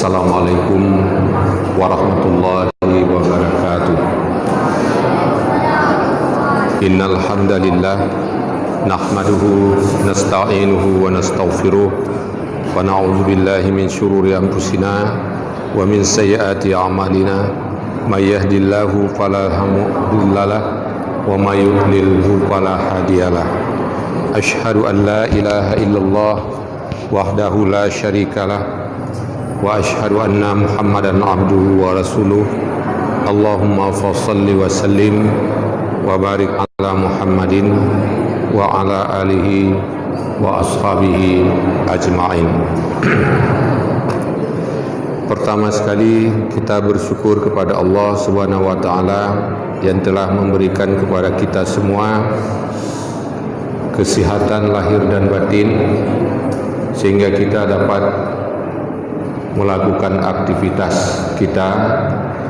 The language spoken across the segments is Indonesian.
Assalamualaikum warahmatullahi wabarakatuh. Innal hamdalillah nahmaduhu nasta'inuhu wa nastaghfiruh wa na'udzu billahi min shururi anfusina wa min sayyiati a'malina may yahdihillahu fala mudhillalah wa may yudlilhu fala hadiyalah. Asyhadu an la ilaha illallah wahdahu la syarikalah wa asyhadu anna Muhammadan abduhu wa rasuluh. Allahumma fassalli wa sallim wa barik ala Muhammadin wa ala alihi wa ashabihi ajma'in. Pertama sekali kita bersyukur kepada Allah Subhanahu wa taala yang telah memberikan kepada kita semua kesehatan lahir dan batin sehingga kita dapat melakukan aktivitas kita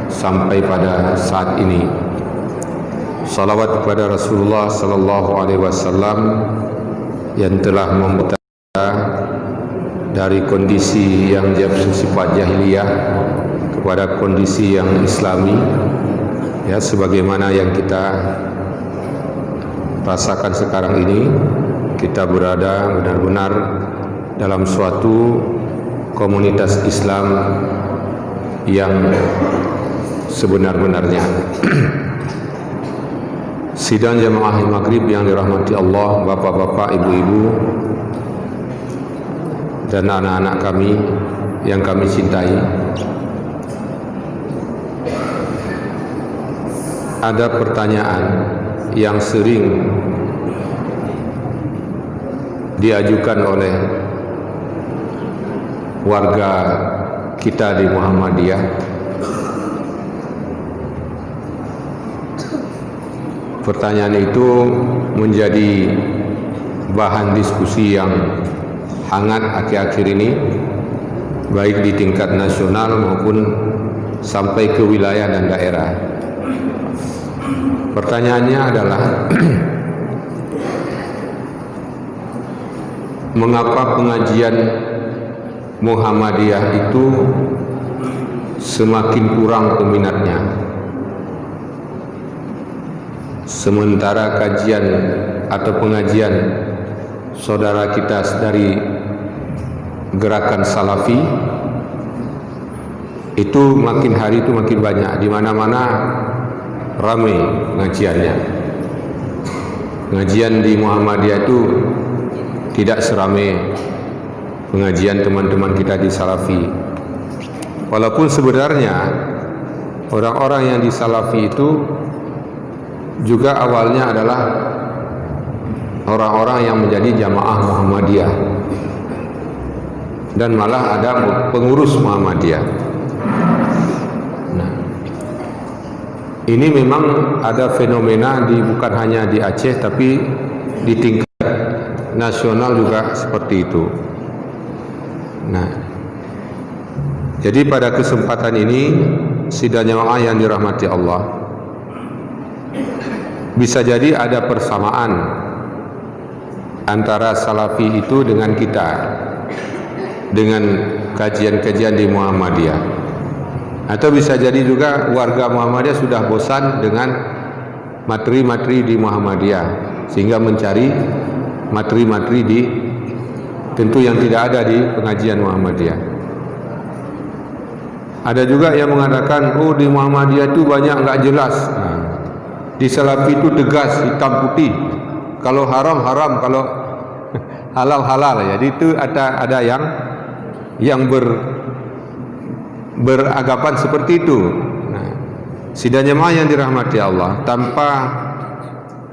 sampai pada saat ini. Salawat kepada Rasulullah sallallahu alaihi wasallam yang telah membawa kita dari kondisi yang bersifat jahiliyah kepada kondisi yang islami, ya, sebagaimana yang kita rasakan sekarang ini. Kita berada benar-benar dalam suatu komunitas Islam yang sebenar-benarnya. Sidang jamaah maghrib yang dirahmati Allah, bapak-bapak, ibu-ibu, dan anak-anak kami yang kami cintai. Ada pertanyaan yang sering diajukan oleh warga kita di Muhammadiyah. Pertanyaan itu menjadi bahan diskusi yang hangat akhir-akhir ini, baik di tingkat nasional maupun sampai ke wilayah dan daerah. Pertanyaannya adalah mengapa pengajian Muhammadiyah itu semakin kurang peminatnya, sementara kajian atau pengajian saudara kita dari gerakan Salafi itu makin hari itu makin banyak, di mana-mana ramai pengajiannya. Pengajian di Muhammadiyah itu tidak seramai pengajian teman-teman kita di Salafi. Walaupun sebenarnya orang-orang yang di Salafi itu juga awalnya adalah orang-orang yang menjadi jamaah Muhammadiyah, dan malah ada pengurus Muhammadiyah. Nah, ini memang ada fenomena bukan hanya di Aceh, tapi di tingkat nasional juga seperti itu. Nah, jadi pada kesempatan ini sidang jamaah yang dirahmati Allah, bisa jadi ada persamaan antara Salafi itu dengan kita, dengan kajian-kajian di Muhammadiyah. Atau bisa jadi juga warga Muhammadiyah sudah bosan dengan materi-materi di Muhammadiyah, sehingga mencari materi-materi di tentu yang tidak ada di pengajian Muhammadiyah. Ada juga yang mengatakan, oh di Muhammadiyah itu banyak nggak jelas. Nah, di Salafi itu tegas, hitam putih. Kalau haram haram, kalau halal halal. Jadi itu ada yang beranggapan seperti itu. Nah, sidang jamaah yang dirahmati Allah, tanpa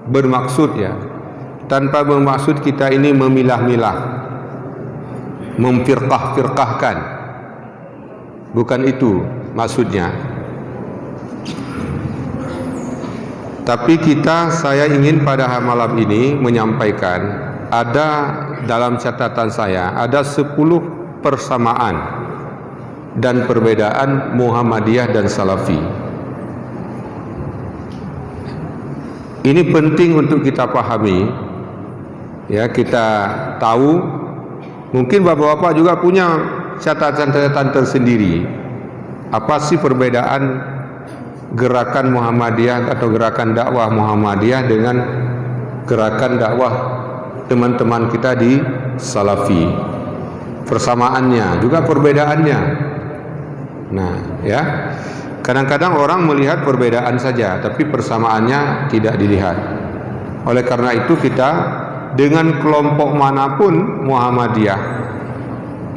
bermaksud, ya, tanpa bermaksud kita ini memilah-milah, memfirqah-firqahkan, bukan itu maksudnya. Tapi saya ingin pada malam ini menyampaikan, ada dalam catatan saya ada 10 persamaan dan perbedaan Muhammadiyah dan Salafi. Ini penting untuk kita pahami, ya, kita tahu. Mungkin bapak-bapak juga punya catatan-catatan tersendiri. Apa sih perbedaan gerakan Muhammadiyah atau gerakan dakwah Muhammadiyah dengan gerakan dakwah teman-teman kita di Salafi? Persamaannya, juga perbedaannya. Nah, ya. Kadang-kadang orang melihat perbedaan saja, tapi persamaannya tidak dilihat. Oleh karena itu kita dengan kelompok manapun Muhammadiyah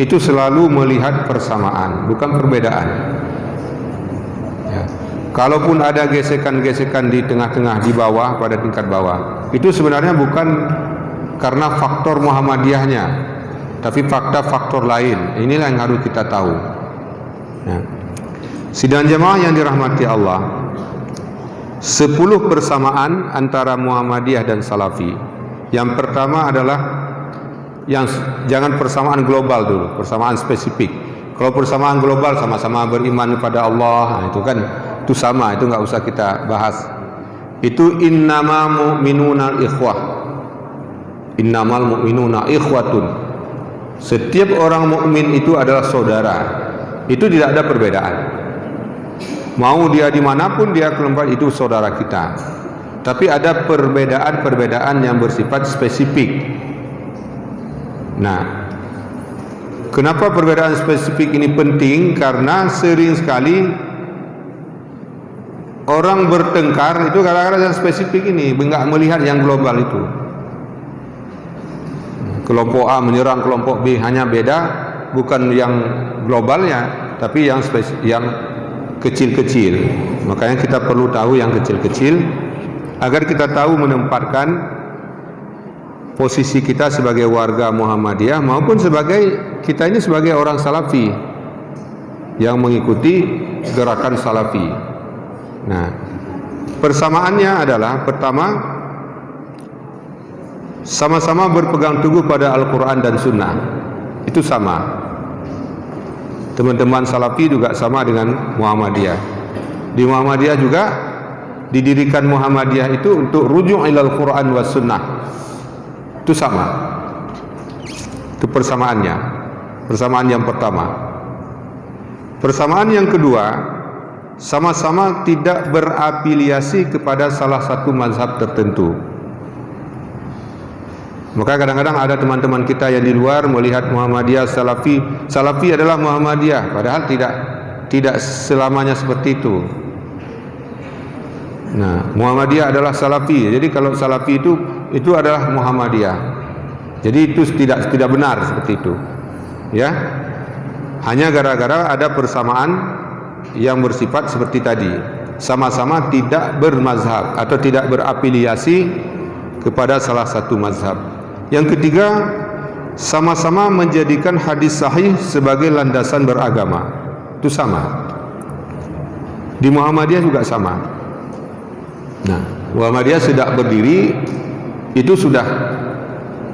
itu selalu melihat persamaan, bukan perbedaan. Ya. Kalaupun ada gesekan-gesekan di tengah-tengah, di bawah, pada tingkat bawah, itu sebenarnya bukan karena faktor Muhammadiyahnya, tapi faktor lain. Inilah yang harus kita tahu. Ya. Sidang jemaah yang dirahmati Allah, 10 persamaan antara Muhammadiyah dan Salafi. Yang pertama adalah jangan persamaan global dulu, persamaan spesifik. Kalau persamaan global sama-sama beriman kepada Allah, itu kan itu sama, itu nggak usah kita bahas. Itu innama mu'minuna ikhwah. Innamal mu'minuna ikhwatun. Setiap orang mukmin itu adalah saudara. Itu tidak ada perbedaan. Mau dia dimanapun dia kelompok, itu saudara kita. Tapi ada perbedaan-perbedaan yang bersifat spesifik. Nah, kenapa perbedaan spesifik ini penting? Karena sering sekali orang bertengkar itu gara-gara yang spesifik ini, enggak melihat yang global itu. Kelompok A menyerang kelompok B, hanya beda bukan yang globalnya, tapi yang kecil-kecil. Makanya kita perlu tahu yang kecil-kecil agar kita tahu menempatkan posisi kita sebagai warga Muhammadiyah maupun kita ini sebagai orang Salafi yang mengikuti gerakan Salafi. Nah, persamaannya adalah pertama, sama-sama berpegang teguh pada Al-Quran dan Sunnah. Itu sama. Teman-teman Salafi juga sama dengan Muhammadiyah. Di Muhammadiyah juga didirikan Muhammadiyah itu untuk rujuk ilal Quran was Sunnah. Itu sama. Itu persamaannya. Persamaan yang pertama. Persamaan yang kedua, sama-sama tidak berafiliasi kepada salah satu mazhab tertentu. Maka kadang-kadang ada teman-teman kita yang di luar melihat Muhammadiyah Salafi adalah Muhammadiyah, padahal tidak selamanya seperti itu. Nah, Muhammadiyah adalah Salafi. Jadi kalau Salafi itu adalah Muhammadiyah. Jadi itu tidak benar seperti itu. Ya. Hanya gara-gara ada persamaan yang bersifat seperti tadi. Sama-sama tidak bermazhab atau tidak berafiliasi kepada salah satu mazhab. Yang ketiga, sama-sama menjadikan hadis sahih sebagai landasan beragama. Itu sama. Di Muhammadiyah juga sama. Nah, Muhammadiyah sudah berdiri, itu sudah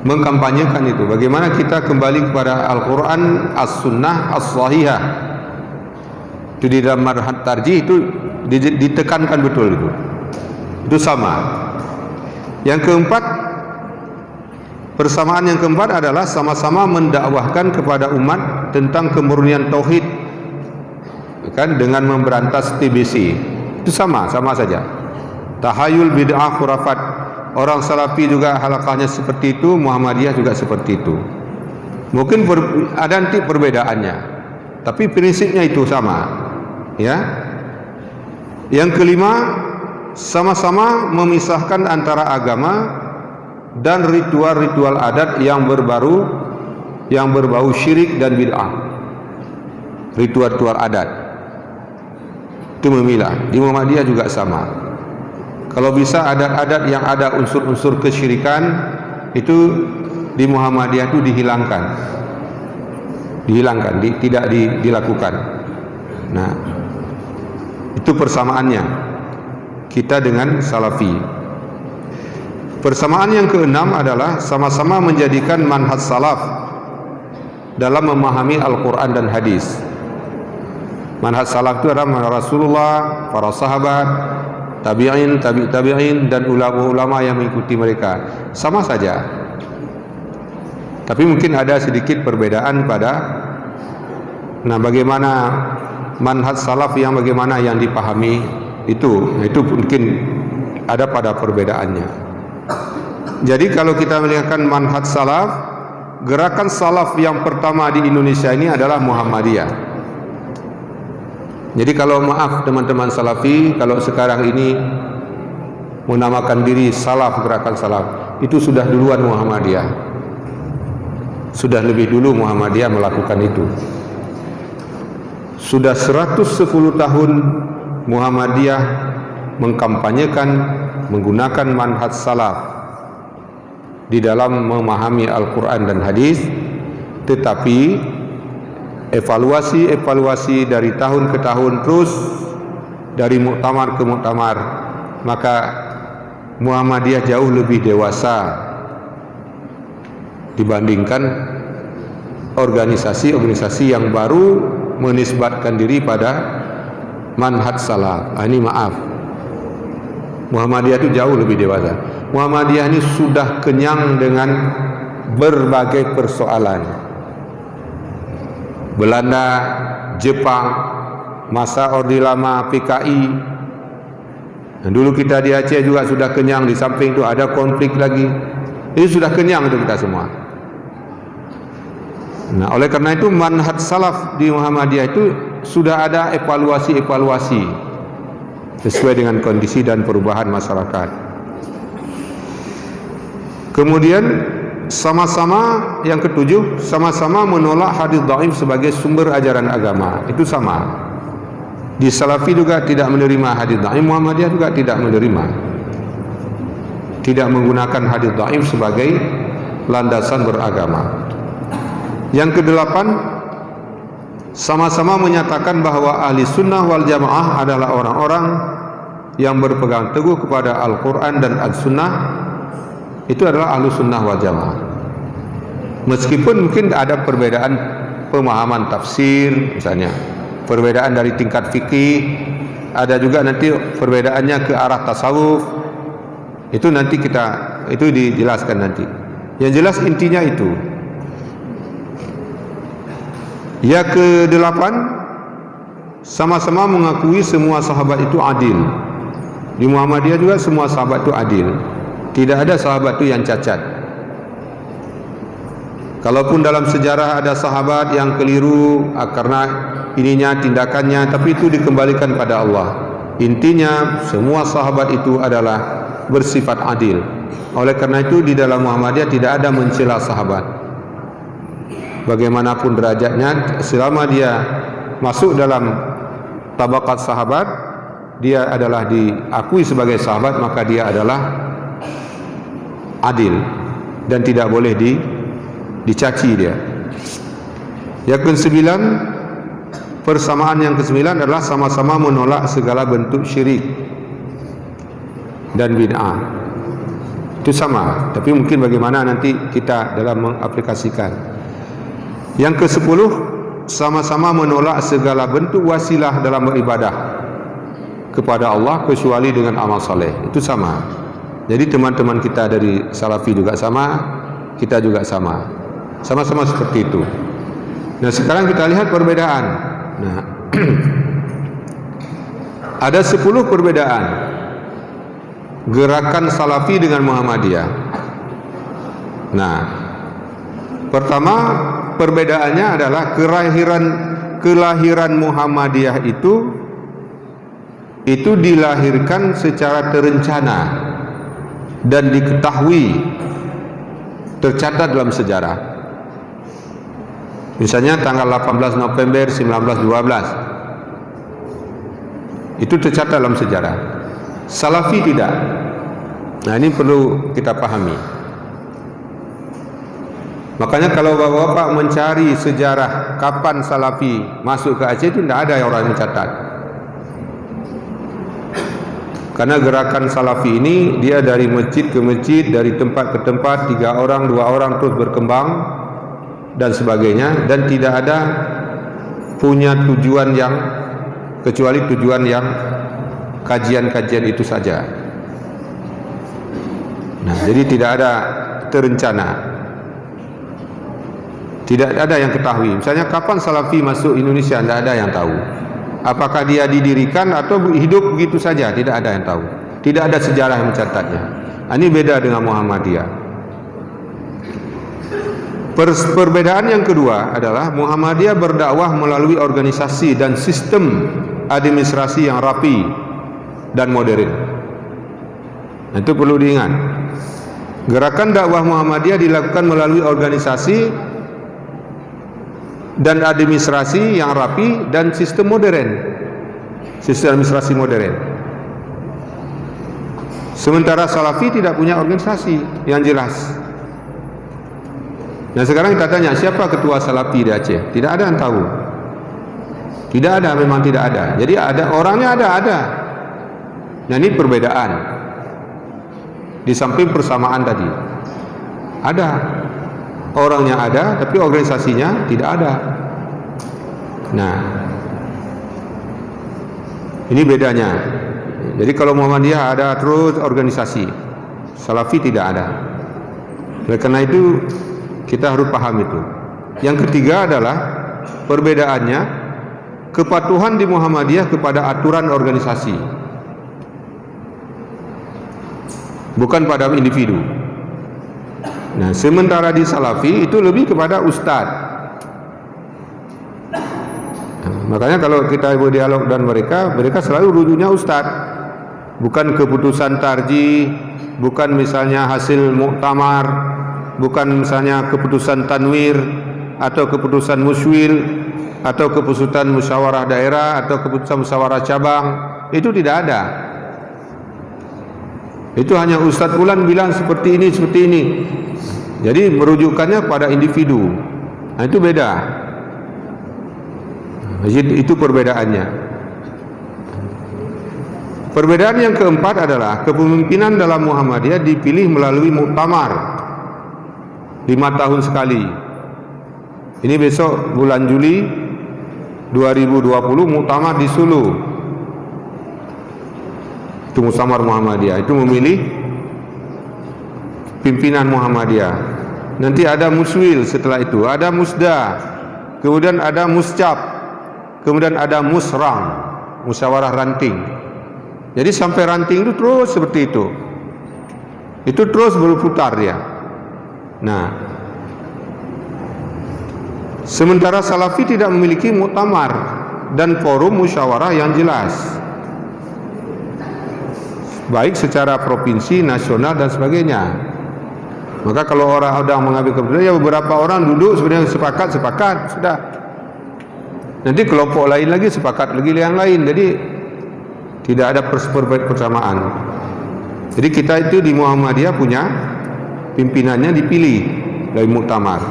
mengkampanyekan itu. Bagaimana kita kembali kepada Al-Quran, As-Sunnah, As-Sahihah. Itu di dalam marhat tarjih itu ditekankan betul itu. Itu sama. Yang keempat, persamaan yang keempat adalah sama-sama mendakwahkan kepada umat tentang kemurnian tauhid, kan, dengan memberantas TBC. Itu sama saja. Tahayul, bid'ah, khurafat. Orang Salafi juga halakahnya seperti itu, Muhammadiyah juga seperti itu. Mungkin ada nanti perbedaannya, tapi prinsipnya itu sama. Ya. Yang kelima, sama-sama memisahkan antara agama dan ritual-ritual adat yang berbau syirik dan bid'ah. Ritual-ritual adat itu memilah. Di Muhammadiyah juga sama. Kalau bisa adat-adat yang ada unsur-unsur kesyirikan itu di Muhammadiyah itu dihilangkan, tidak dilakukan. Nah, itu persamaannya kita dengan Salafi. Persamaan yang keenam adalah sama-sama menjadikan manhaj salaf dalam memahami Al-Quran dan hadis. Manhaj salaf itu adalah manhaj Rasulullah, para sahabat, tabi'in, tabi'in, dan ulama-ulama yang mengikuti mereka. Sama saja. Tapi mungkin ada sedikit perbedaan pada Nah, bagaimana manhaj salaf yang bagaimana yang dipahami itu mungkin ada pada perbedaannya. Jadi kalau kita melihatkan manhaj salaf, gerakan salaf yang pertama di Indonesia ini adalah Muhammadiyah. Jadi kalau maaf teman-teman salafi, kalau sekarang ini menamakan diri salaf, gerakan salaf, itu sudah duluan Muhammadiyah. Sudah lebih dulu Muhammadiyah melakukan itu. Sudah 110 tahun Muhammadiyah mengkampanyekan menggunakan manhaj salaf di dalam memahami Al-Quran dan hadis, tetapi evaluasi dari tahun ke tahun terus, dari muktamar ke muktamar, maka Muhammadiyah jauh lebih dewasa dibandingkan organisasi-organisasi yang baru menisbatkan diri pada manhaj salaf. Ini maaf, Muhammadiyah itu jauh lebih dewasa. Muhammadiyah ini sudah kenyang dengan berbagai persoalan. Belanda, Jepang, masa Orde Lama, PKI. Dan dulu kita di Aceh juga sudah kenyang, di samping itu ada konflik lagi. Ini sudah kenyang itu kita semua. Nah, oleh karena itu manhaj salaf di Muhammadiyah itu sudah ada evaluasi sesuai dengan kondisi dan perubahan masyarakat. Kemudian sama-sama yang ketujuh, sama-sama menolak hadis dhaif sebagai sumber ajaran agama. Itu sama. Di Salafi juga tidak menerima hadis dhaif, Muhammadiyah juga tidak menerima. Tidak menggunakan hadis dhaif sebagai landasan beragama. Yang kedelapan, sama-sama menyatakan bahwa ahli sunnah wal jamaah adalah orang-orang yang berpegang teguh kepada Al-Quran dan As-Sunnah. Itu adalah ahli sunnah wal jamaah. Meskipun mungkin ada perbedaan pemahaman tafsir, misalnya perbedaan dari tingkat fikih, ada juga nanti perbedaannya ke arah tasawuf. Itu nanti itu dijelaskan nanti. Yang jelas intinya itu. Yang ke-8, sama-sama mengakui semua sahabat itu adil. Di Muhammadiyah juga semua sahabat itu adil. Tidak ada sahabat itu yang cacat. Kalaupun dalam sejarah ada sahabat yang keliru karena ininya, tindakannya, tapi itu dikembalikan pada Allah. Intinya semua sahabat itu adalah bersifat adil. Oleh karena itu di dalam Muhammadiyah tidak ada mencela sahabat. Bagaimanapun derajatnya, selama dia masuk dalam tabaqat sahabat, dia adalah diakui sebagai sahabat, maka dia adalah adil dan tidak boleh dicaci dia. Yang ke-9, persamaan yang ke-9 adalah sama-sama menolak segala bentuk syirik dan bid'ah. Itu sama, tapi mungkin bagaimana nanti kita dalam mengaplikasikan. Yang ke-10, sama-sama menolak segala bentuk wasilah dalam beribadah kepada Allah kecuali dengan amal saleh. Itu sama. Jadi teman-teman kita dari Salafi juga sama, kita juga sama. Sama-sama seperti itu. Nah, sekarang kita lihat perbedaan. Nah, ada 10 perbedaan gerakan Salafi dengan Muhammadiyah. Nah, pertama, perbedaannya adalah kelahiran Muhammadiyah itu dilahirkan secara terencana dan diketahui, tercatat dalam sejarah. Misalnya tanggal 18 November 1912 itu tercatat dalam sejarah. Salafi tidak. Nah, ini perlu kita pahami. Makanya kalau bapak-bapak mencari sejarah kapan Salafi masuk ke Aceh, itu tidak ada orang yang mencatat. Karena gerakan Salafi ini dia dari masjid ke masjid, dari tempat ke tempat, 3 orang, 2 orang terus berkembang dan sebagainya, dan tidak ada punya tujuan yang kecuali tujuan yang kajian-kajian itu saja. Nah, jadi tidak ada terencana. Tidak ada yang ketahui. Misalnya kapan Salafi masuk Indonesia, tidak ada yang tahu. Apakah dia didirikan atau hidup begitu saja, tidak ada yang tahu. Tidak ada sejarah yang mencatatnya. Ini beda dengan Muhammadiyah. Perbedaan yang kedua adalah Muhammadiyah berdakwah melalui organisasi dan sistem administrasi yang rapi dan modern. Itu perlu diingat. Gerakan dakwah Muhammadiyah dilakukan melalui organisasi dan administrasi yang rapi dan sistem modern, sistem administrasi modern. Sementara Salafi tidak punya organisasi yang jelas. Nah sekarang kita tanya, siapa ketua Salafi di Aceh? Tidak ada yang tahu. Tidak ada, memang tidak ada. Jadi ada orangnya, ada. Nah ini perbedaan. Di samping persamaan tadi, ada orangnya ada, tapi organisasinya tidak ada. Nah, ini bedanya. Jadi kalau Muhammadiyah ada terus organisasi, Salafi tidak ada. Oleh karena itu kita harus paham itu. Yang ketiga adalah perbedaannya kepatuhan di Muhammadiyah kepada aturan organisasi, bukan pada individu. Nah, sementara di Salafi itu lebih kepada ustadz. Makanya kalau kita berdialog dan mereka selalu rujuknya ustadz, bukan keputusan tarjih, bukan misalnya hasil muktamar, bukan misalnya keputusan tanwir atau keputusan muswil atau keputusan musyawarah daerah atau keputusan musyawarah cabang. Itu tidak ada. Itu hanya Ustadz Fulan bilang seperti ini, seperti ini. Jadi merujukkannya pada individu. Nah, itu beda. Itu perbedaannya. Perbedaan yang keempat adalah kepemimpinan dalam Muhammadiyah dipilih melalui muktamar 5 tahun sekali. Ini besok bulan Juli 2020 muktamar di Sulu. Itu Muktamar Muhammadiyah. Itu memilih pimpinan Muhammadiyah. Nanti ada muswil, setelah itu ada musda, kemudian ada muscap, kemudian ada musrang, musyawarah ranting. Jadi sampai ranting itu terus seperti itu. Itu terus berputar dia. Nah, sementara Salafi tidak memiliki muktamar dan forum musyawarah yang jelas, baik secara provinsi, nasional dan sebagainya. Maka kalau orang sedang mengambil keputusan, ya beberapa orang duduk sebenarnya sepakat sudah. Nanti kelompok lain lagi sepakat lagi yang lain. Jadi tidak ada persamaan. Jadi kita itu di Muhammadiyah punya pimpinannya dipilih dari muktamar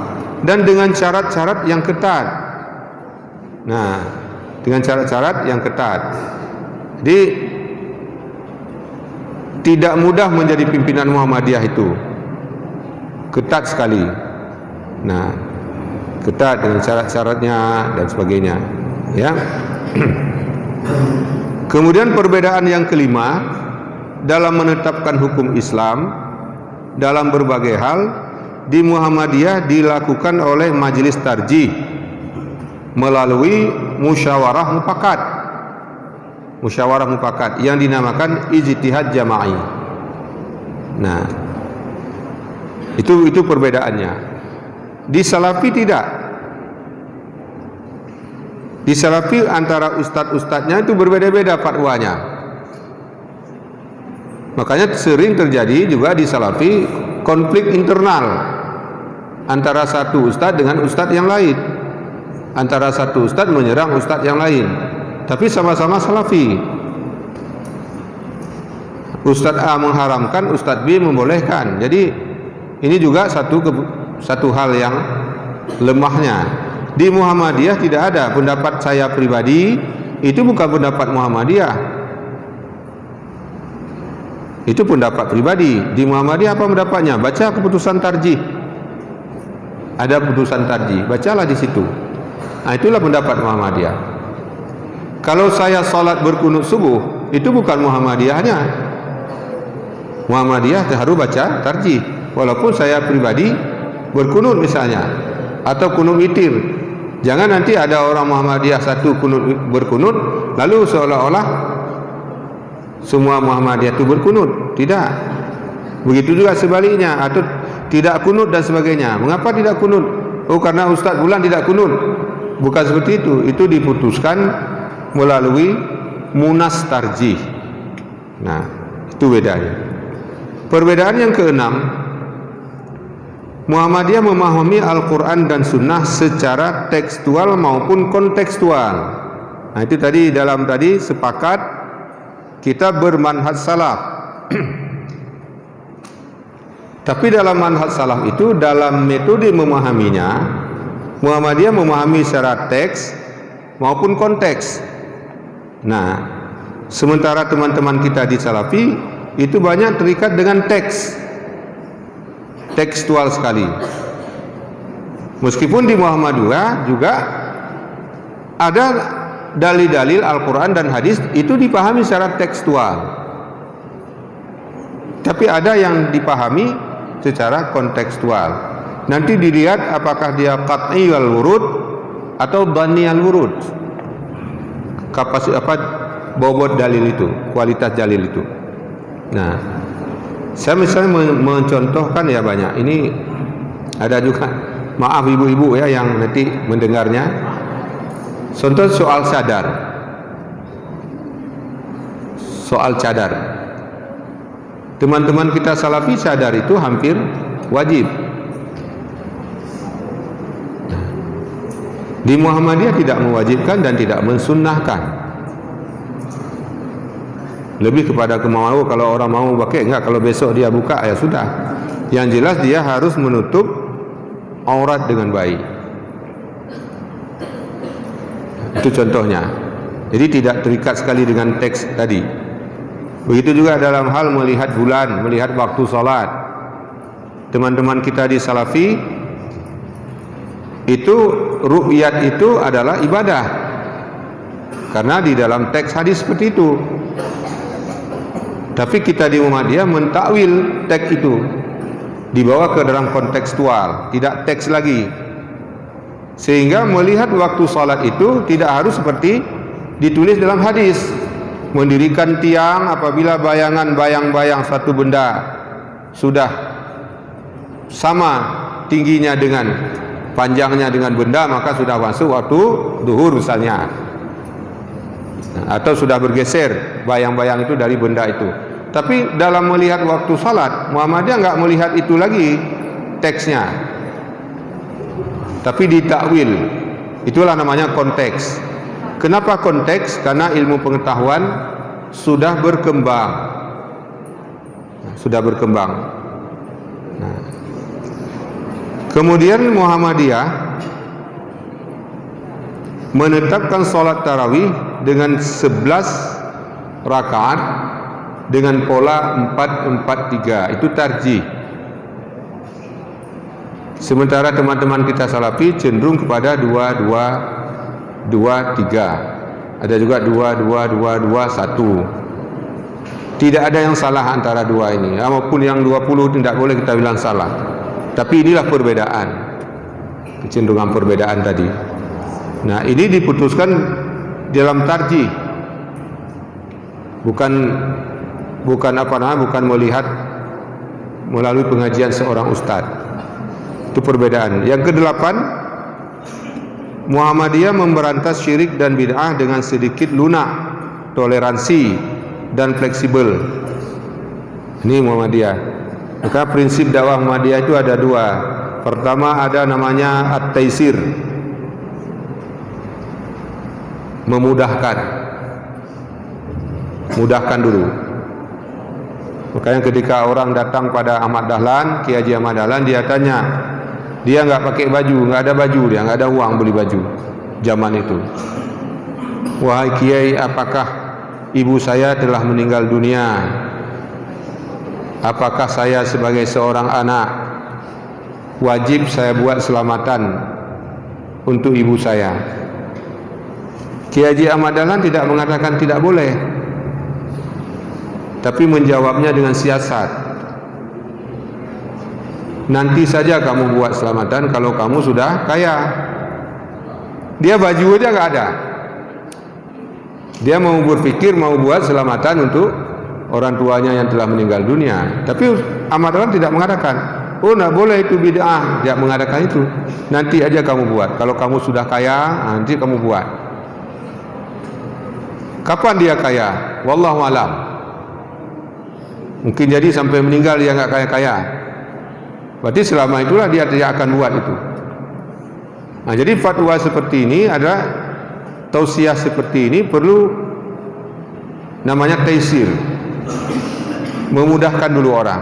dan dengan syarat-syarat yang ketat. Nah, dengan syarat-syarat yang ketat. Jadi tidak mudah menjadi pimpinan Muhammadiyah itu. Ketat sekali. Nah, ketat dengan syarat-syaratnya dan sebagainya, ya. Kemudian perbedaan yang kelima dalam menetapkan hukum Islam dalam berbagai hal di Muhammadiyah dilakukan oleh majelis tarjih melalui musyawarah mufakat. Musyawarah mufakat yang dinamakan ijtihad jama'i. Nah, itu perbedaannya. Di Salafi tidak. Di Salafi antara ustadz-ustadznya itu berbeda-beda fatwanya. Makanya sering terjadi juga di Salafi konflik internal antara satu ustadz dengan ustadz yang lain. Antara satu ustadz menyerang ustadz yang lain, tapi sama-sama Salafi. Ustadz A mengharamkan, Ustadz B membolehkan. Jadi ini juga satu hal yang lemahnya. Di Muhammadiyah tidak ada. Pendapat saya pribadi itu bukan pendapat Muhammadiyah, itu pendapat pribadi. Di Muhammadiyah apa pendapatnya? Baca keputusan tarjih. Ada keputusan tarjih, bacalah di situ. Nah, itulah pendapat Muhammadiyah. Kalau saya salat berkunut subuh, itu bukan Muhammadiyahnya. Muhammadiyah harus baca tarjih. Walaupun saya pribadi berkunut misalnya, atau kunut witir. Jangan nanti ada orang Muhammadiyah satu berkunut, lalu seolah-olah semua Muhammadiyah itu berkunut. Tidak. Begitu juga sebaliknya, atau tidak kunut dan sebagainya. Mengapa tidak kunut? Oh, karena Ustaz Bulan tidak kunut. Bukan seperti itu. Itu diputuskan melalui munas tarjih. Nah, itu bedanya. Perbedaan yang keenam, Muhammadiyah memahami Al-Quran dan Sunnah secara tekstual maupun kontekstual. Nah, itu tadi sepakat kita bermanhaj salaf. Tapi dalam manhaj salaf itu, dalam metode memahaminya, Muhammadiyah memahami secara teks maupun konteks. Nah, sementara teman-teman kita di Salafi itu banyak terikat dengan teks. Tekstual sekali. Meskipun di Muhammadiyah juga ada dalil-dalil Al-Quran dan hadis itu dipahami secara tekstual, tapi ada yang dipahami secara kontekstual. Nanti dilihat apakah dia qat'i wal wurud atau dhanni al wurud, kapasitas bobot dalil itu, kualitas dalil itu. Nah, saya misalnya mencontohkan ya banyak. Ini ada juga, maaf ibu-ibu ya yang nanti mendengarnya. Contoh soal cadar. Soal cadar. Teman-teman kita Salafi cadar itu hampir wajib. Di Muhammadiyah tidak mewajibkan dan tidak mensunnahkan. Lebih kepada kemauan, kalau orang mau pakai enggak, kalau besok dia buka ya sudah. Yang jelas dia harus menutup aurat dengan baik. Itu contohnya. Jadi tidak terikat sekali dengan teks tadi. Begitu juga dalam hal melihat bulan, melihat waktu salat. Teman-teman kita di Salafi itu ru'yat itu adalah ibadah. Karena di dalam teks hadis seperti itu. Tapi kita di Muhammadiyah mentakwil teks itu, dibawa ke dalam kontekstual, tidak teks lagi. Sehingga melihat waktu salat itu tidak harus seperti ditulis dalam hadis. Mendirikan tiang apabila bayangan bayang-bayang satu benda sudah sama tingginya dengan panjangnya dengan benda, maka sudah masuk waktu zuhur misalnya. Atau sudah bergeser bayang-bayang itu dari benda itu. Tapi dalam melihat waktu salat, Muhammadiyah enggak melihat itu lagi teksnya, tapi ditakwil. Itulah namanya konteks. Kenapa konteks? Karena ilmu pengetahuan sudah berkembang. Nah, kemudian Muhammadiyah menetapkan sholat tarawih dengan 11 rakaat dengan pola 4-4-3. Itu tarjih. Sementara teman-teman kita Salafi cenderung kepada 2-2-2-3. Ada juga 2-2-2-2-1. Tidak ada yang salah antara dua ini. Maupun yang 20 tidak boleh kita bilang salah. Tapi inilah perbedaan, kecenderungan perbedaan tadi. Nah, ini diputuskan dalam tarjih, bukan melihat melalui pengajian seorang ustadz. Itu perbedaan. Yang kedelapan, Muhammadiyah memberantas syirik dan bid'ah dengan sedikit lunak, toleransi dan fleksibel. Ini Muhammadiyah. Maka prinsip dakwah Muhammadiyah itu ada dua. Pertama ada namanya at-taisir, memudahkan, mudahkan dulu. Makanya ketika orang datang pada Ahmad Dahlan, Kiai Haji Ahmad Dahlan, dia tanya, dia nggak pakai baju, nggak ada baju, dia nggak ada uang beli baju zaman itu. Wahai Kiai, apakah ibu saya telah meninggal dunia? Apakah saya sebagai seorang anak wajib saya buat selamatan untuk ibu saya? Kiai Haji Ahmad Dahlan tidak mengatakan tidak boleh, tapi menjawabnya dengan siasat. nanti saja kamu buat selamatan kalau kamu sudah kaya. Dia baju aja nggak ada. Dia mau berpikir mau buat selamatan untuk orang tuanya yang telah meninggal dunia. Tapi Ahmad Dahlan tidak mengatakan, oh tidak boleh itu bid'ah. Dia mengatakan itu, nanti aja kamu buat. Kalau kamu sudah kaya, nanti kamu buat. Kapan dia kaya? Wallahu alam. Mungkin jadi sampai meninggal dia nggak kaya-kaya. Berarti selama itulah dia tidak akan buat itu. Nah, jadi fatwa seperti ini ada. Tausiah seperti ini perlu namanya taisir, memudahkan dulu orang.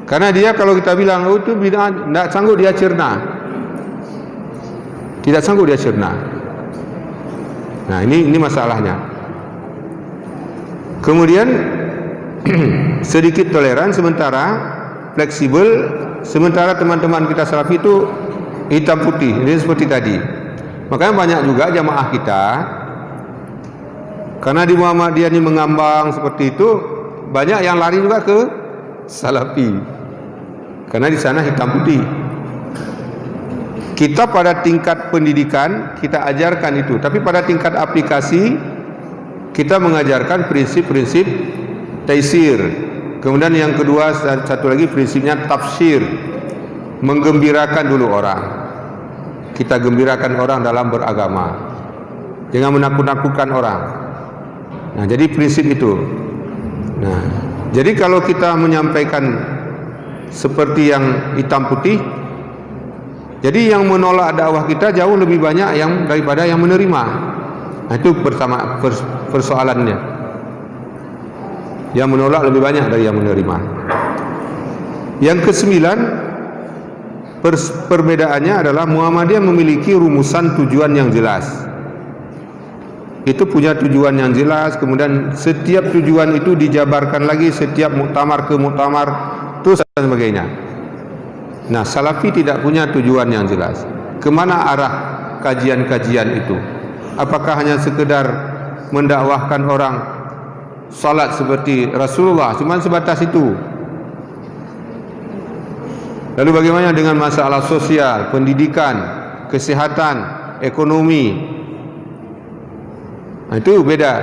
Karena dia kalau kita bilang oh itu bid'ah, tidak sanggup dia cerna, tidak sanggup dia cerna. Nah ini masalahnya. Kemudian sedikit toleran, sementara fleksibel, sementara teman-teman kita Salafi itu hitam putih. Ini seperti tadi. Makanya banyak juga jamaah kita, karena di Muhammadiyah ini mengambang seperti itu, banyak yang lari juga ke Salafi, karena di sana hitam putih. Kita pada tingkat pendidikan kita ajarkan itu, tapi pada tingkat aplikasi kita mengajarkan prinsip-prinsip taisir. Kemudian yang kedua, satu lagi prinsipnya tafsir, menggembirakan dulu orang. Kita gembirakan orang dalam beragama, jangan menakut-nakutkan orang. Nah, jadi prinsip itu. Nah, jadi kalau kita menyampaikan seperti yang hitam putih, jadi yang menolak dakwah kita jauh lebih banyak yang daripada yang menerima. Nah, itu pertama persoalannya. Yang menolak lebih banyak dari yang menerima. Yang kesembilan, perbedaannya adalah Muhammadiyah memiliki rumusan tujuan yang jelas. Itu punya tujuan yang jelas, kemudian setiap tujuan itu dijabarkan lagi setiap muktamar ke muktamar, terus dan sebagainya. Nah, Salafi tidak punya tujuan yang jelas. Kemana arah kajian-kajian itu? Apakah hanya sekedar mendakwahkan orang salat seperti Rasulullah, cuma sebatas itu? Lalu bagaimana dengan masalah sosial, pendidikan, kesehatan, ekonomi? Nah, itu beda.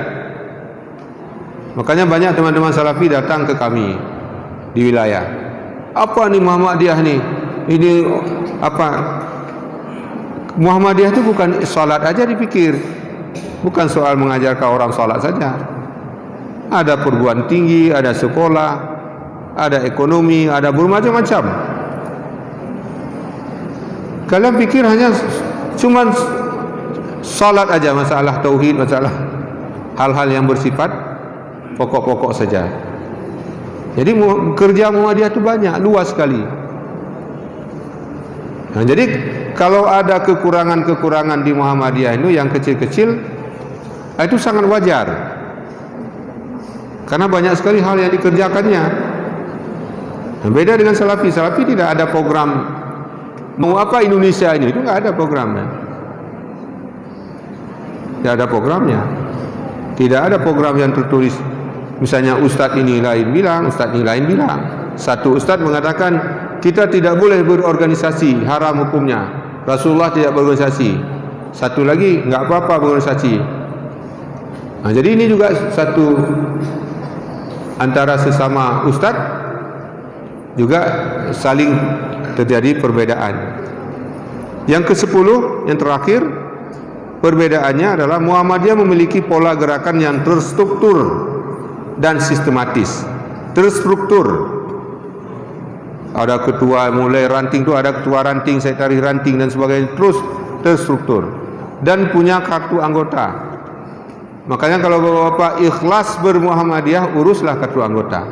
Makanya banyak teman-teman Salafi datang ke kami di wilayah. Apa nih Muhammadiyah nih? Ini apa? Muhammadiyah itu bukan salat aja dipikir. Bukan soal mengajarkan orang salat saja. Ada perguruan tinggi, ada sekolah, ada ekonomi, ada bermacam-macam. Kalian pikir hanya cuman salat aja, masalah tauhid, masalah hal-hal yang bersifat pokok-pokok saja. Jadi kerja Muhammadiyah itu banyak, luas sekali. Nah, jadi kalau ada kekurangan-kekurangan di Muhammadiyah itu yang kecil-kecil, itu sangat wajar. Karena banyak sekali hal yang dikerjakannya. Nah, beda dengan Salafi. Salafi tidak ada program. Mau apa Indonesia ini? Itu nggak ada programnya. Tidak ada programnya. Tidak ada program yang tertulis. Misalnya Ustadz ini lain bilang, Ustadz ini lain bilang. Satu Ustadz mengatakan kita tidak boleh berorganisasi, haram hukumnya. Rasulullah tidak berorganisasi. Satu lagi nggak apa-apa berorganisasi. Nah, jadi ini juga satu antara sesama Ustadz juga saling terjadi perbedaan. Yang ke-10, yang terakhir, perbedaannya adalah Muhammadiyah memiliki pola gerakan yang terstruktur dan sistematis. Terstruktur. Ada ketua mulai ranting itu, ada ketua ranting, sekretaris ranting dan sebagainya, terus terstruktur. Dan punya kartu anggota. Makanya kalau Bapak ikhlas bermuhammadiyah, uruslah kartu anggota.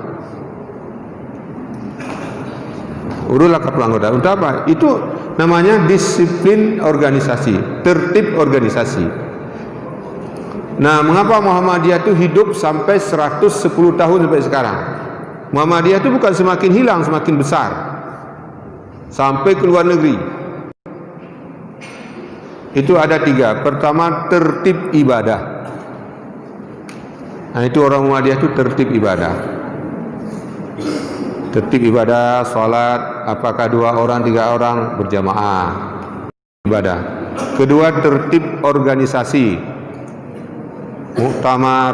Uruslah kartu anggota. Untuk apa? Itu namanya disiplin organisasi, tertib organisasi. Nah, mengapa Muhammadiyah itu hidup sampai 110 tahun sampai sekarang? Muhammadiyah itu bukan semakin hilang, semakin besar. Sampai ke luar negeri. Itu ada 3. Pertama, tertib ibadah. Nah, itu orang Muhammadiyah itu tertib ibadah. Tertib ibadah, salat, apakah 2 orang, 3 orang, berjamaah ibadah. Kedua, tertib organisasi, muktamar,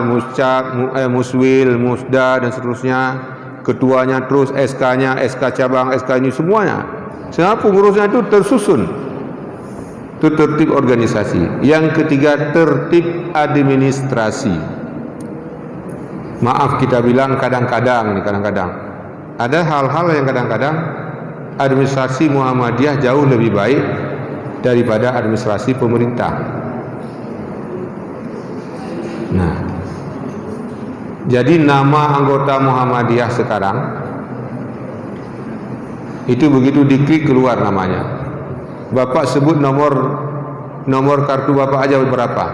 muswil, musda dan seterusnya. Ketuanya terus SK-nya, SK cabang, SK ini semuanya. Semua pengurusnya itu tersusun. Itu tertib organisasi. Yang ketiga, tertib administrasi. Maaf kita bilang kadang-kadang ada hal-hal yang kadang-kadang administrasi Muhammadiyah jauh lebih baik daripada administrasi pemerintah. Nah, jadi nama anggota Muhammadiyah sekarang itu begitu diklik keluar namanya. Bapak sebut nomor kartu bapak aja berapa,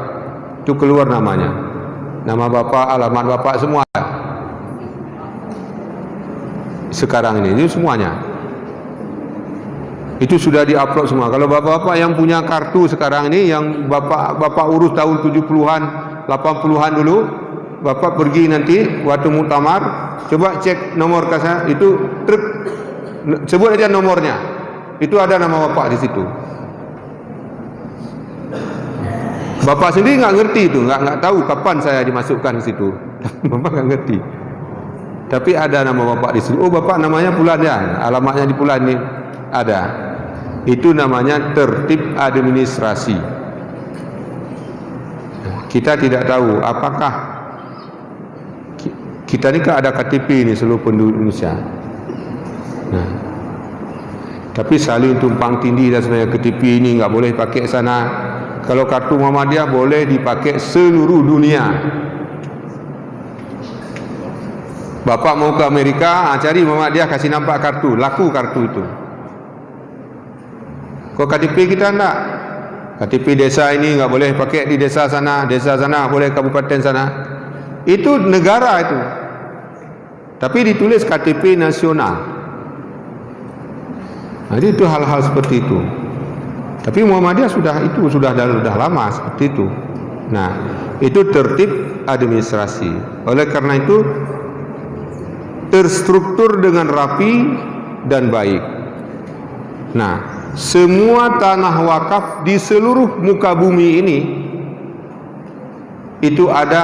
itu keluar namanya, nama bapak, alamat bapak, semua ada. Sekarang ini semuanya itu sudah diupload semua. Kalau bapak-bapak yang punya kartu sekarang ini, yang bapak urus tahun 70-an 80-an dulu, bapak pergi nanti waktu muktamar, coba cek nomor kasa itu, sebut aja nomornya, itu ada nama bapak di situ. Bapak sendiri nggak ngerti itu, nggak tahu kapan saya dimasukkan ke situ. Bapak nggak ngerti. Tapi ada nama bapak di situ. Oh, bapak namanya Pulan ya, alamatnya di Pulan ini ada. Itu namanya tertib administrasi. Kita tidak tahu apakah kita ini kan ada KTP ini seluruh penduduk Indonesia. Nah, tapi salin tumpang tindih dan sebenarnya KTP ini nggak boleh pakai sana. Kalau kartu Muhammadiyah boleh dipakai seluruh dunia. Bapak mau ke Amerika, cari Muhammadiyah, kasih nampak kartu, laku kartu itu. Kok KTP kita enggak? KTP desa ini nggak boleh pakai di desa sana boleh kabupaten sana. Itu negara itu. Tapi ditulis KTP nasional. Jadi itu hal-hal seperti itu. Tapi Muhammadiyah sudah lama seperti itu. Nah, itu tertib administrasi. Oleh karena itu terstruktur dengan rapi dan baik. Nah, semua tanah wakaf di seluruh muka bumi ini itu ada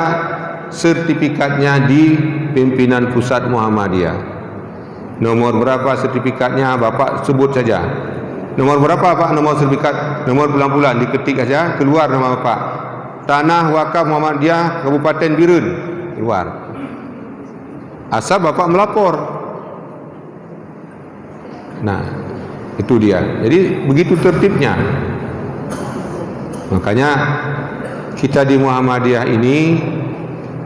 sertifikatnya di pimpinan pusat Muhammadiyah. Nomor berapa sertifikatnya Bapak sebut saja. Nomor berapa Pak nomor sertifikat, nomor bulan-bulan, diketik saja keluar nama Bapak. Tanah wakaf Muhammadiyah Kabupaten Birun, keluar. Asal Bapak melapor. Nah, itu dia. Jadi begitu tertibnya. Makanya kita di Muhammadiyah ini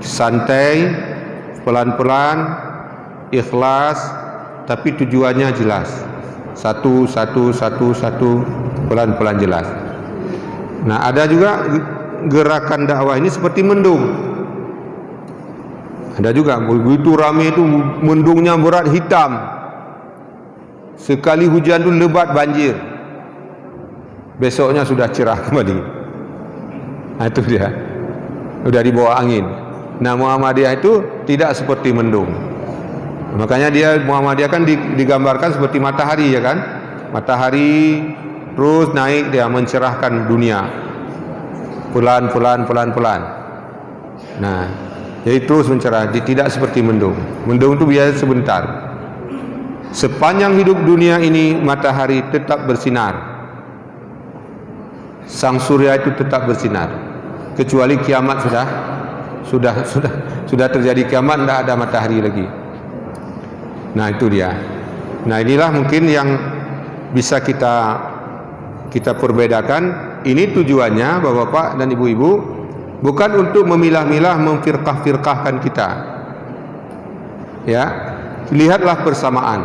santai, pelan-pelan, ikhlas, tapi tujuannya jelas. Satu, pelan-pelan jelas. Nah, ada juga gerakan dakwah ini seperti mendung. Ada juga begitu ramai itu mendungnya berat hitam. Sekali hujan itu lebat banjir. Besoknya sudah cerah kembali. Nah, itu dia. Sudah dibawa angin. Nah, Muhammadiyah itu tidak seperti mendung. Makanya dia Muhammadiyah kan digambarkan seperti matahari, ya kan? Matahari terus naik, dia mencerahkan dunia. Pelan-pelan. Nah, jadi terus mencerah, tidak seperti mendung. Mendung itu biasa sebentar. Sepanjang hidup dunia ini matahari tetap bersinar. Sang surya itu tetap bersinar. Kecuali kiamat sudah terjadi kiamat, tidak ada matahari lagi. Nah, itu dia. Nah, inilah mungkin yang bisa kita perbedakan. Ini tujuannya Bapak-bapak dan Ibu-ibu, bukan untuk memilah-milah, memfirqah-firqahkan kita. Ya, lihatlah persamaan,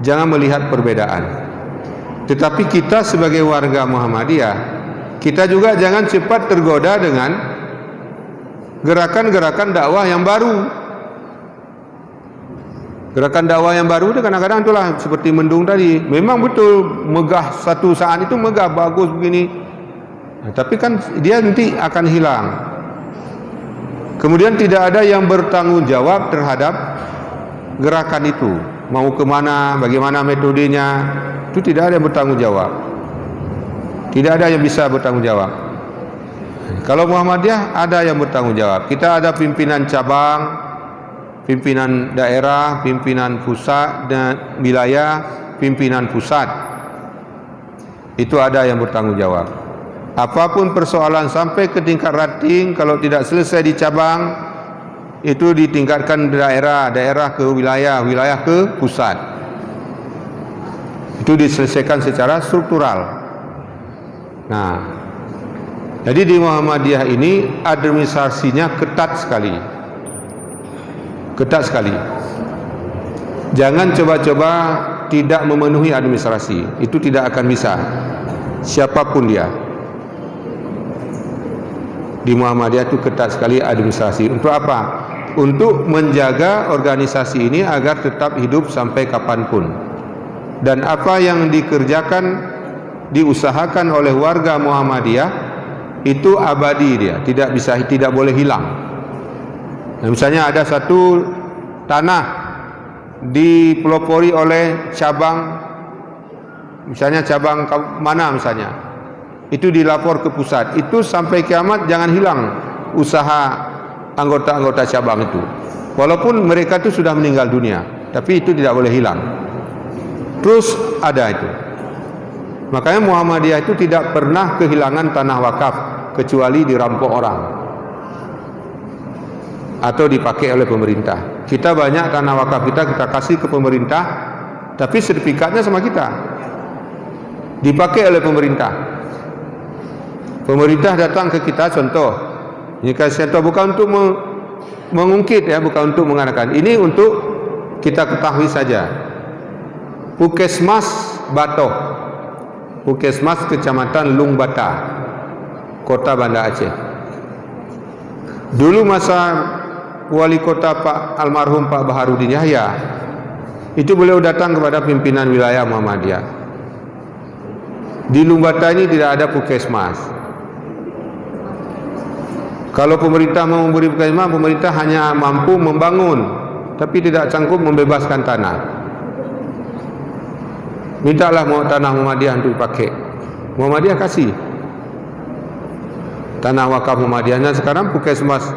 jangan melihat perbedaan. Tetapi kita sebagai warga Muhammadiyah, kita juga jangan cepat tergoda dengan gerakan-gerakan dakwah yang baru. Gerakan dakwah yang baru itu kadang-kadang itulah seperti mendung tadi. Memang betul megah, satu saat itu megah, bagus begini. Nah, tapi kan dia nanti akan hilang. Kemudian tidak ada yang bertanggung jawab terhadap gerakan itu. mau ke mana, bagaimana metodenya, itu tidak ada yang bertanggung jawab. Tidak ada yang bisa bertanggung jawab. Kalau Muhammadiyah ada yang bertanggung jawab. Kita ada pimpinan cabang, pimpinan daerah, pimpinan pusat dan wilayah, pimpinan pusat. Itu ada yang bertanggung jawab. Apapun persoalan sampai ke tingkat ranting, kalau tidak selesai di cabang, itu ditingkatkan daerah, daerah ke wilayah, wilayah ke pusat. Itu diselesaikan secara struktural. Nah, jadi di Muhammadiyah ini administrasinya ketat sekali. Ketat sekali. Jangan coba-coba tidak memenuhi administrasi. Itu tidak akan bisa. Siapapun dia. Di Muhammadiyah itu ketat sekali administrasi. Untuk apa? Untuk menjaga organisasi ini agar tetap hidup sampai kapanpun. Dan apa yang dikerjakan, diusahakan oleh warga Muhammadiyah itu abadi dia, tidak boleh hilang. Nah, misalnya ada satu tanah dipelopori oleh cabang, misalnya cabang mana misalnya, itu dilapor ke pusat, itu sampai kiamat jangan hilang usaha anggota-anggota cabang itu. Walaupun mereka itu sudah meninggal dunia, tapi itu tidak boleh hilang. Terus ada itu. Makanya Muhammadiyah itu tidak pernah kehilangan tanah wakaf kecuali dirampok orang atau dipakai oleh pemerintah. Kita banyak tanah wakaf kita kasih ke pemerintah, tapi sertifikatnya sama kita, dipakai oleh pemerintah. Pemerintah datang ke kita, contoh, ini kasih contoh bukan untuk mengungkit ya, bukan untuk mengatakan, ini untuk kita ketahui saja. Puskesmas Batoh, Puskesmas Kecamatan Lung Bata, Kota Banda Aceh. Dulu masa wali kota Pak almarhum Pak Baharudin Yahya, itu beliau datang kepada pimpinan wilayah Muhammadiyah. Di Lung Bata ini tidak ada puskesmas. Kalau pemerintah mau memberi puskesmas, pemerintah hanya mampu membangun, tapi tidak sanggup membebaskan tanah. Mintalah mau tanah Muhammadiyah untuk dipakai. Muhammadiyah kasih tanah wakaf Muhammadiyah. Dan sekarang puskesmas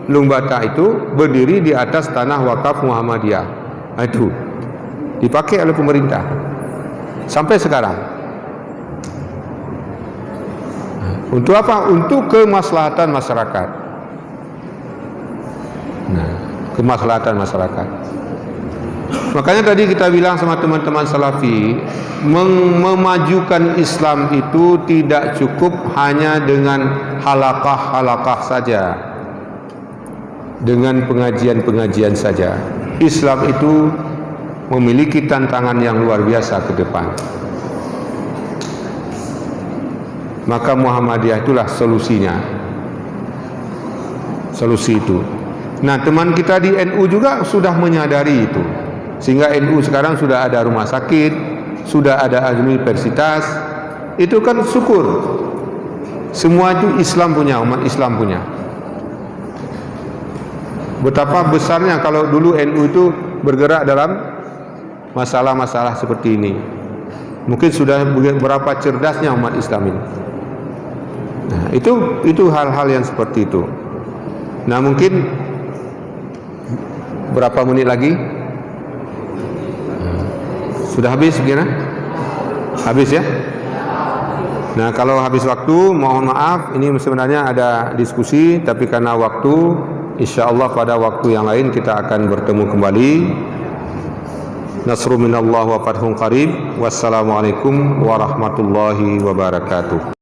Lung Bata itu berdiri di atas tanah wakaf Muhammadiyah. Itu dipakai oleh pemerintah sampai sekarang. Untuk apa? Untuk kemaslahatan masyarakat. Nah, kemaslahatan masyarakat. Makanya tadi kita bilang sama teman-teman Salafi, memajukan Islam itu tidak cukup hanya dengan halaqah-halaqah saja, dengan pengajian-pengajian saja. Islam itu memiliki tantangan yang luar biasa ke depan. Maka Muhammadiyah itulah solusinya. Solusi itu. Nah, teman kita di NU juga sudah menyadari itu. Sehingga NU sekarang sudah ada rumah sakit, sudah ada universitas. Itu kan syukur. Semua itu Islam punya, umat Islam punya. Betapa besarnya kalau dulu NU itu bergerak dalam masalah-masalah seperti ini. Mungkin sudah berapa cerdasnya umat Islam ini. Nah, itu hal-hal yang seperti itu. Nah, mungkin berapa menit lagi? Sudah habis kira? Habis ya? Nah, kalau habis waktu, mohon maaf, ini sebenarnya ada diskusi, tapi karena waktu, insyaallah pada waktu yang lain kita akan bertemu kembali. Nasrun minallah wa fathun qarib. Wassalamualaikum warahmatullahi wabarakatuh.